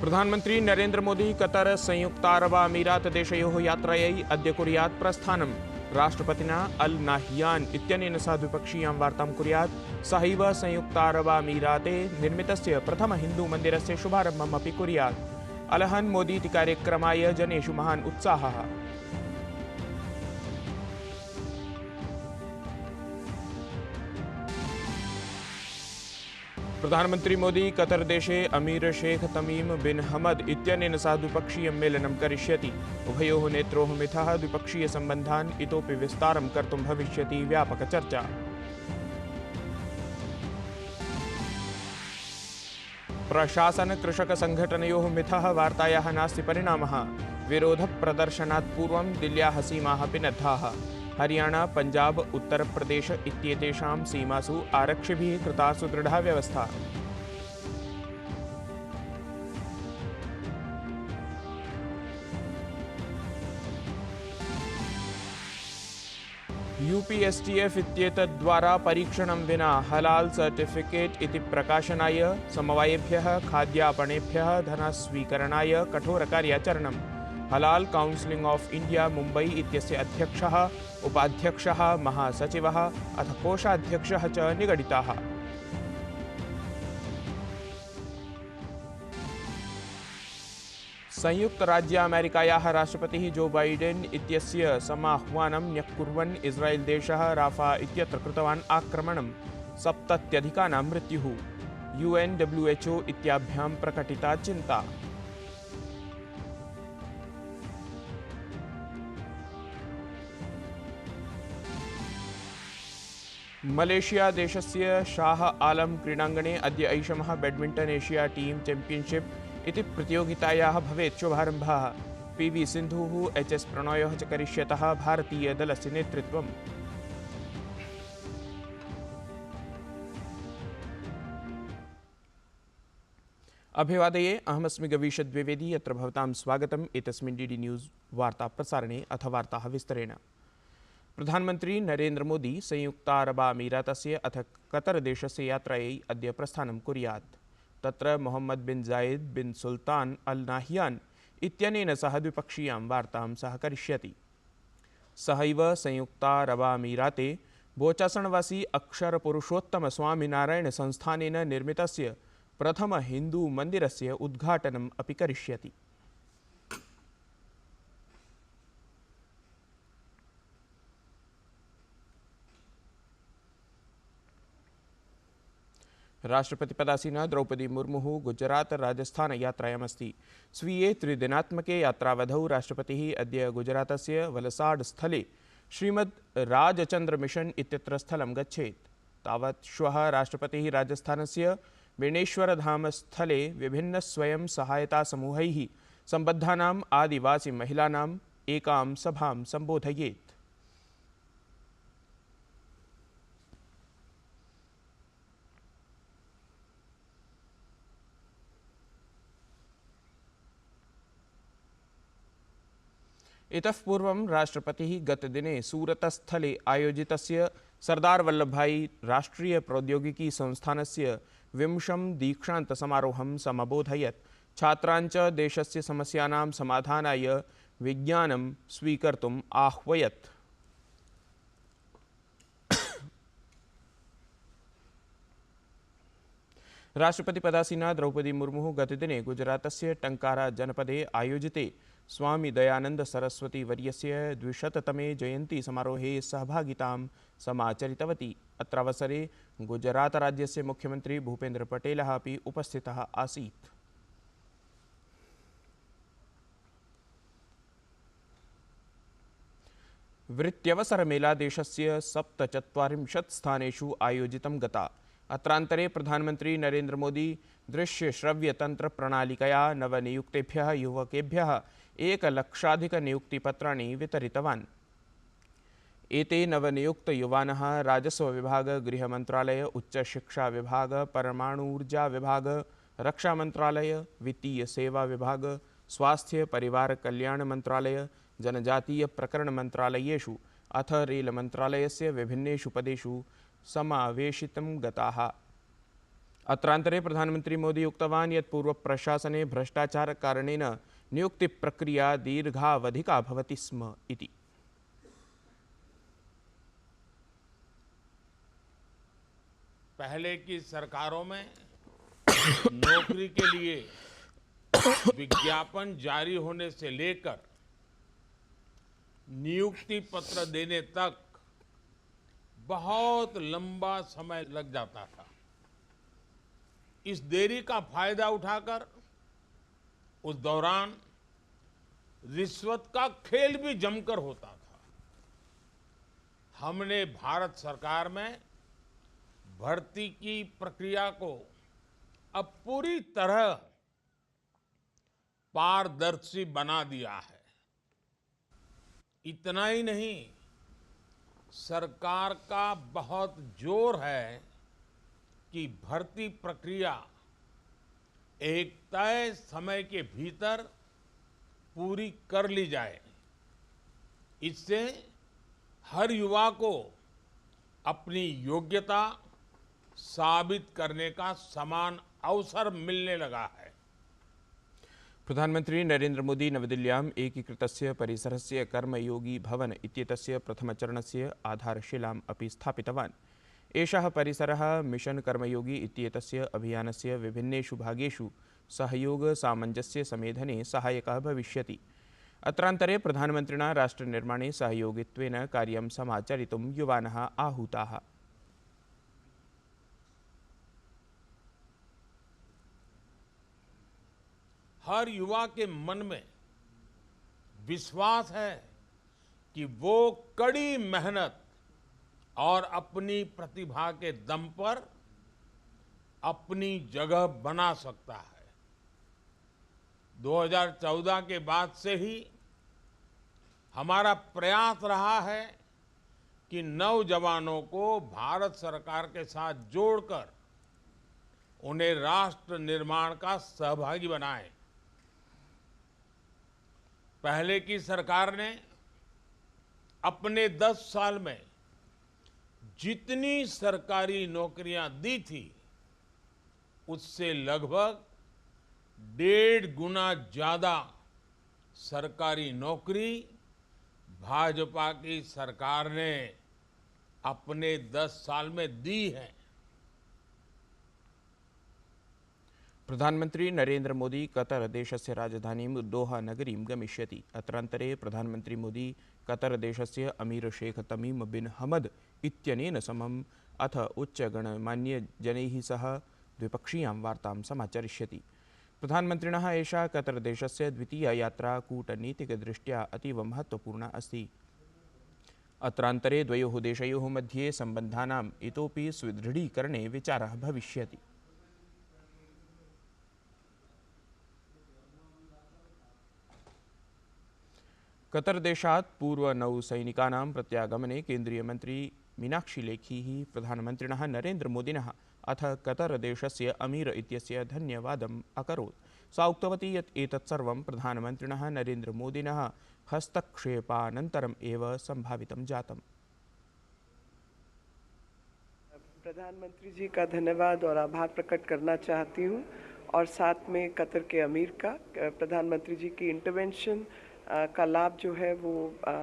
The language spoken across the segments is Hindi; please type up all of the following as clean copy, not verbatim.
प्रधानमंत्री नरेंद्र मोदी कतर संयुक्तारबामीरात देशयोः यात्रायै अद्य कुर्यात् प्रस्थानम्। राष्ट्रपतिना अल नाह्यान इत्यनेन सह द्विपक्षीयां वार्तां कुर्यात्। सहैव संयुक्तारबामीराते निर्मितस्य प्रथम हिन्दूमन्दिरस्य शुभारम्भम् अपि कुर्यात्। अलहन् मोदी इति कार्यक्रमाय जनेषु महान् उत्साहः। प्रधानमंत्री मोदी कतर देशे अमीर शेख तमीम बिन हमद इत्यनेन सह द्विपक्षीयं मेलनं करिष्यति। उभयोः नेत्रोः मिथः द्विपक्षीयसम्बन्धान् इतोपि विस्तारं कर्तुं भविष्यति व्यापकचर्चा। प्रशासन कृषक संघटनयोः मिथः वार्तायाः नास्ति परिणामः। विरोधप्रदर्शनात् पूर्वं दिल्ल्याः सीमाः पिनद्धाः। हरियाणा पंजाब उत्तर प्रदेश इत्येतेषां सीमासु आरक्षिभिः कृता सुदृढ़ा व्यवस्था। यूपीएसटीएफ इत्येतद्द्वारा परीक्षणं विना हलाल सर्टिफिकेट इति प्रकाशनाय समवायेभ्यः खाद्यापणेभ्यः धनस्वीकरणाय कठोरकार्याचरणम्। हलाल काउंसिलिंग ऑफ इंडिया मुंबई इत्यस्य अध्यक्षः, उपाध्यक्षः, महासचिवः अथ कोषाध्यक्षः च निगडिताः। संयुक्तराज्यामेरिकायाः राष्ट्रपतिः जो बाइडेन इत्यस्य समाह्वानं न्यक्कुर्वन् इस्राएल देशः राफा इत्यत्र कृतवान् आक्रमणं 70+ मृत्युः। UNWHO इत्याभ्यां प्रकटिता चिन्ता। मलेशिया देशस्य शाह आलम क्रीडाङ्गणे अद्य ऐषमः बैडमिण्टन् एशिया टीम चैम्पियनशिप इति प्रतियोगितायाः भवेत् शुभारम्भः। PV सिन्धुः HS प्रणोयः च करिष्यतः भारतीयदलस्य नेतृत्वम्। अभिवादये, अहमस्मि गवीश द्विवेदी। अत्र भवतां स्वागतम् एतस्मिन् DD न्यूज़ वार्ताप्रसारणे। अथ वार्ताः विस्तरेण। प्रधानमंत्री नरेंद्र मोदी संयुक्तारबामीरातस्य अथ कतर देशस्य यात्रायै अद्य प्रस्थानं कुर्यात्। तत्र मोहम्मद बिन जायेद बिन सुल्तान अल नाह्यान इत्यनेन सह द्विपक्षीयां वार्तां सः करिष्यति। सहैव संयुक्तारबामीराते बोचासणवासी अक्षर पुरुषोत्तम स्वामिनारायण संस्थानेन निर्मितस्य प्रथम हिंदू मन्दिरस्य उद्घाटनम् अपि करिष्यति। राष्ट्रपतिपदासीना द्रौपदी मुर्मुः गुजरात राजस्थान यात्रायामस्ति। स्वीये 3 दिनात्मके यात्रावधौ राष्ट्रपतिः अद्य गुजरातस्य वलसाड स्थले श्रीमद् राजचंद्र मिशन इत्यत्र स्थलं गच्छेत्। तावत् श्वः राष्ट्रपतिः राजस्थानस्य बेणेश्वरधाम स्थले विभिन्न स्वयं सहायता समूहैः सम्बद्धानाम् आदिवासी महिलानाम् एकां सभां सम्बोधयेत्। इतः पूर्वं राष्ट्रपतिः गतदिने सूरतस्थले आयोजितस्य सरदार वल्लभभाई राष्ट्रीय प्रौद्योगिकी संस्थानस्य 20 दीक्षान्तसमारोहं समबोधयत्। छात्रान् च देशस्य समस्यानां समाधानाय विज्ञानं स्वीकर्तुम् आह्वयत्। राष्ट्रपतिपदासीना द्रौपदी मुर्मुः गतदिने गुजरातस्य टंकारा जनपदे आयोजिते स्वामी दयानंद सरस्वती वर्यस्य 200तमे जयंती समारोहे सहभागितां समाचरितवती। अत्रावसरे गुजरातराज्यस्य मुख्यमंत्री भूपेन्द्र पटेलः अपि उपस्थितः आसीत्। वृत्यवसरमेला देशस्य 47 स्थानेषु आयोजितं गता। अत्रान्तरे प्रधानमंत्री नरेंद्र मोदी दृश्यश्रव्यतन्त्रप्रणालिकया नवनियुक्तेभ्यः युवकेभ्यः 1,00,000 वितरितवान्। एते नवनियुक्तयुवानः राजस्व विभाग, गृह मंत्रालय, उच्च शिक्षा विभाग, परमाणुऊर्जा विभाग, रक्षा मंत्रालय, वित्तीय सेवा विभाग, स्वास्थ्य परिवार कल्याण मंत्रालय, जनजातीय प्रकरण मंत्रालयेषु अथ रेल मंत्रालयस्य विभिन्नेषु पदेषु समावेशितं गताः। अत्रान्तरे प्रधानमन्त्री मोदी उक्तवान् यत् पूर्वप्रशासने भ्रष्टाचारकारणेन नियुक्तिप्रक्रिया दीर्घावधिका भवति स्म इति। पहले की सरकारों में नौकरी के लिए विज्ञापन जारी होने से लेकर नियुक्ति पत्र देने तक बहुत लंबा समय लग जाता था। इस देरी का फायदा उठाकर उस दौरान रिश्वत का खेल भी जमकर होता था। हमने भारत सरकार में भर्ती की प्रक्रिया को अब पूरी तरह पारदर्शी बना दिया है। इतना ही नहीं, सरकार का बहुत जोर है कि भर्ती प्रक्रिया एक तय समय के भीतर पूरी कर ली जाए। इससे हर युवा को अपनी योग्यता साबित करने का समान अवसर मिलने लगा है। प्रधानमन्त्री नरेन्द्र मोदी नवदिल्ल्याम् एकीकृतस्य परिसरस्य कर्मयोगी भवन इत्येतस्य प्रथमचरणस्य आधारशिलाम् अपि स्थापितवान्। एषः परिसरः मिशन कर्मयोगी इत्येतस्य अभियानस्य विभिन्नेषु भागेषु सहयोग-सामञ्जस्य समेधने सहायकः भविष्यति। अत्रान्तरे प्रधानमन्त्रिणा राष्ट्रनिर्माणे सहयोगित्वेन कार्यं समाचरितुं युवानः आहूताः। हर युवा के मन में विश्वास है कि वो कड़ी मेहनत और अपनी प्रतिभा के दम पर अपनी जगह बना सकता है। 2014 के बाद से ही हमारा प्रयास रहा है कि नौजवानों को भारत सरकार के साथ जोड़कर उन्हें राष्ट्र निर्माण का सहभागी बनाएं। पहले की सरकार ने अपने 10 साल में जितनी सरकारी नौकरियां दी थी, उससे लगभग 1.5 गुना ज्यादा सरकारी नौकरी भाजपा की सरकार ने अपने 10 साल में दी है। प्रधानमन्त्री नरेन्द्र मोदी कतर देशस्य राजधानीं दोहा नगरीं गमिष्यति। अत्रान्तरे प्रधानमन्त्री मोदी कतर देशस्य अमीर शेख तमीम बिन हमद इत्यनेन समम् अथ उच्चगणमान्यजनैः सह द्विपक्षीयां वार्तां समाचरिष्यति। प्रधानमन्त्रिणः एषा कतर देशस्य द्वितीया यात्रा कूटनीतिकदृष्ट्या अतीव महत्त्वपूर्णा अस्ति। अत्रान्तरे द्वयोः देशयोः मध्ये सम्बन्धानाम् इतोपि सुदृढीकरणे विचारः भविष्यति। कतर देशात् पूर्वनौसैनिकानां प्रत्यागमने केन्द्रीयमन्त्री मीनाक्षी लेखी प्रधानमन्त्रिणः नरेन्द्र मोदिनः अथ कतर देशस्य अमीर इत्यस्य धन्यवादम् अकरोत्। सा उक्तवती यत् एतत् सर्वं प्रधानमन्त्रिणः नरेन्द्र मोदिनः हस्तक्षेपानन्तरम् एव सम्भावितं जातम्। प्रधानमंत्री जी का धन्यवाद और आभार प्रकट करना चाहती हूँ, और साथ में कतर के अमीर का, प्रधानमंत्री जी की इंटरवेंशन का लाभ जो है वो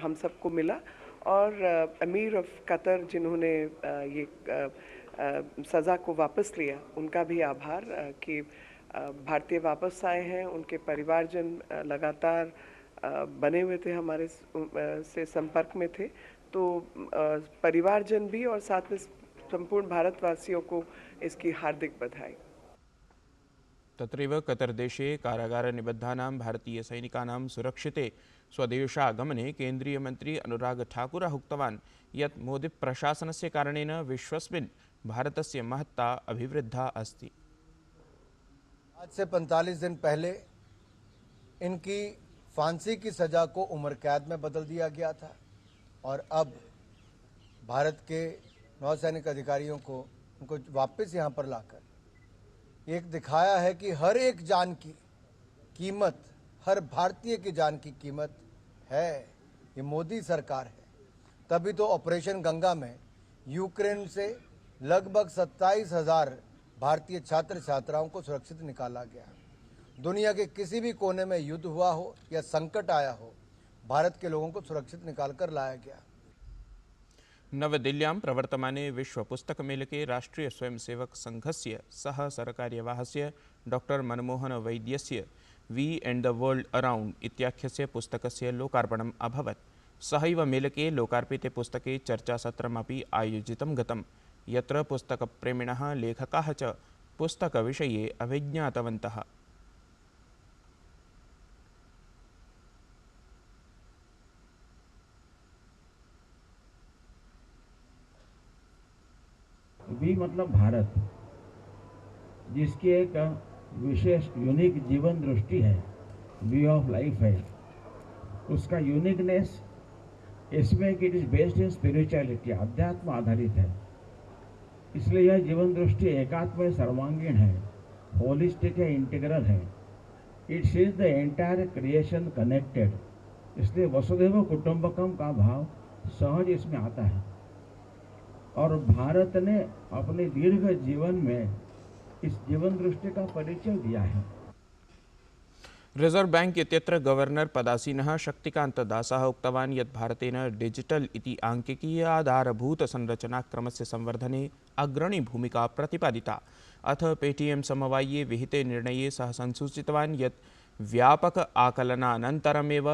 हम सबको मिला, और अमीर ऑफ कतर जिन्होंने ये सज़ा को वापस लिया, उनका भी आभार कि भारतीय वापस आए हैं। उनके परिवारजन लगातार बने हुए थे, हमारे से संपर्क में थे, तो परिवारजन भी और साथ में संपूर्ण भारतवासियों को इसकी हार्दिक बधाई। तत्रैव कतर देशे कारागारनिबद्धानां भारतीयसैनिकानां सुरक्षिते स्वदेशागमने केन्द्रीयमन्त्री अनुराग ठाकुरः उक्तवान् यत् मोदीप्रशासनस्य कारणेन विश्वस्मिन् भारतस्य महत्ता अभिवृद्धा अस्ति। आज से 45 दिन पहले इनकी फांसी की सजा को उम्र कैद में बदल दिया गया था, और अब भारत के नौसैनिक अधिकारियों को उनको वापस यहाँ पर लाकर एक दिखाया है कि हर एक जान की कीमत, हर भारतीय की जान की कीमत है। ये मोदी सरकार है। तभी तो ऑपरेशन गंगा में यूक्रेन से लगभग 27,000 भारतीय छात्र छात्राओं को सुरक्षित निकाला गया। दुनिया के किसी भी कोने में युद्ध हुआ हो या संकट आया हो, भारत के लोगों को सुरक्षित निकालकर लाया गया। नवदिल्ल्यां प्रवर्तमाने विश्वपुस्तकमेलके राष्ट्रीय स्वयंसेवक संघस्य सह सरकार्यवाहस्य डॉक्टर मनमोहन वैद्यस्य we and the world around इत्याख्यस्य पुस्तकस्य लोकार्पणम् अभवत्। सहैव मेलके लोकार्पिते पुस्तके चर्चासत्रमपि आयोजितं गतं, यत्र पुस्तकप्रेमिणः लेखकाः च पुस्तकविषये अभिज्ञातवन्तः। वी मतलब भारत, जिसकी एक विशेष यूनिक जीवन दृष्टि है, वे ऑफ लाइफ है। उसका यूनिकनेस इसमें कि it is based in spirituality, अध्यात्म आधारित है। इसलिए यह जीवन दृष्टि एकात्म सर्वांगीण है, होलिस्टिक है, इंटीग्रल है। It sees the entire creation connected. इसलिए वसुधैव कुटुंबकम का भाव सहज इसमें आता है। और भारत ने अपने दीर्घ जीवन में इस जीवन दृष्टि का परिचय दिया है। रिजर्व बैंक इत्यत्र गवर्नर पदासीनः शक्तिकान्तदासः उक्तवान् यत् भारतेन डिजिटल इति आंकिकीय आधारभूत संरचनाक्रमस्य संवर्धने अग्रणी भूमिका प्रतिपादिता। अथ पेटीएम समवाये विहिते निर्णये सः संसूचितवान् यत् व्यापक आकलनानन्तरमेव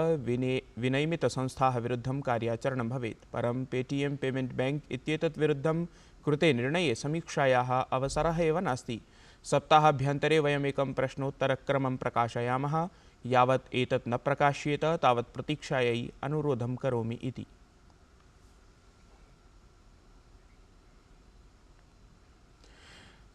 विनियमितसंस्थाः विरुद्धं कार्याचरणं भवेत्। परं पेटीएम पेमेंट बैंक इत्येतत् विरुद्धं कृते निर्णये समीक्षायाः अवसरः एव नास्ति। सप्ताहाभ्यन्तरे वयमेकं प्रश्नोत्तरक्रमं प्रकाशयामः। यावत् एतत् न प्रकाश्येत तावत् प्रतीक्षायै अनुरोधं करोमि इति।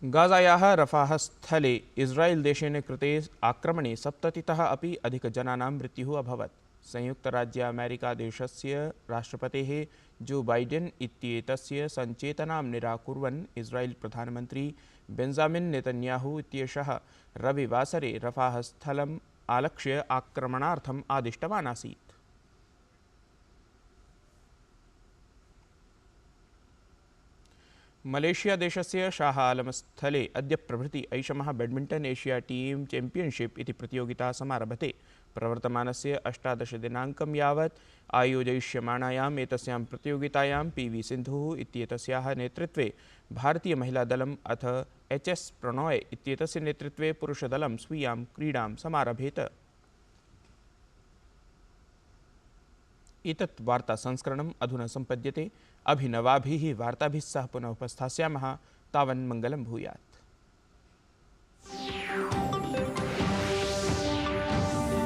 गाज़ायाः रफाह स्थले इस्राएल देशेन कृते आक्रमणे 70तः अपि अधिकजनानां मृत्युः अभवत्। संयुक्तराज्यामेरिकादेशस्य राष्ट्रपतेः जो बाइडेन इत्येतस्य सञ्चेतनां निराकुर्वन् इस्राएल प्रधानमन्त्री बेंजामिन नेतन्याहू इत्येषः रविवासरे रफाह स्थलम् आलक्ष्य आक्रमणार्थम् आदिष्टवान् आसीत्। मलेशिया देशस्य शाह आलम स्थले अद्य प्रभृति ऐषमः बैडमिण्टन् एशिया टीम चैम्पियनशिप इति प्रतियोगिता समारभते। प्रवर्तमानस्य 18 दिनाङ्कं यावत् आयोजयिष्यमाणायाम् एतस्यां प्रतियोगितायां पीवी सिन्धुः इत्येतस्याः नेतृत्वे भारतीयमहिलादलम् अथ एचएस प्रणॉय इत्येतस्य नेतृत्वे पुरुषदलं स्वीयां क्रीडां समारभेत। एतत् वार्ता संस्करणम् अधुना सम्पद्यते। अभिनवाभिः वार्ताभिः सह पुनः उपस्थास्यामः। तावन् मङ्गलं भूयात्।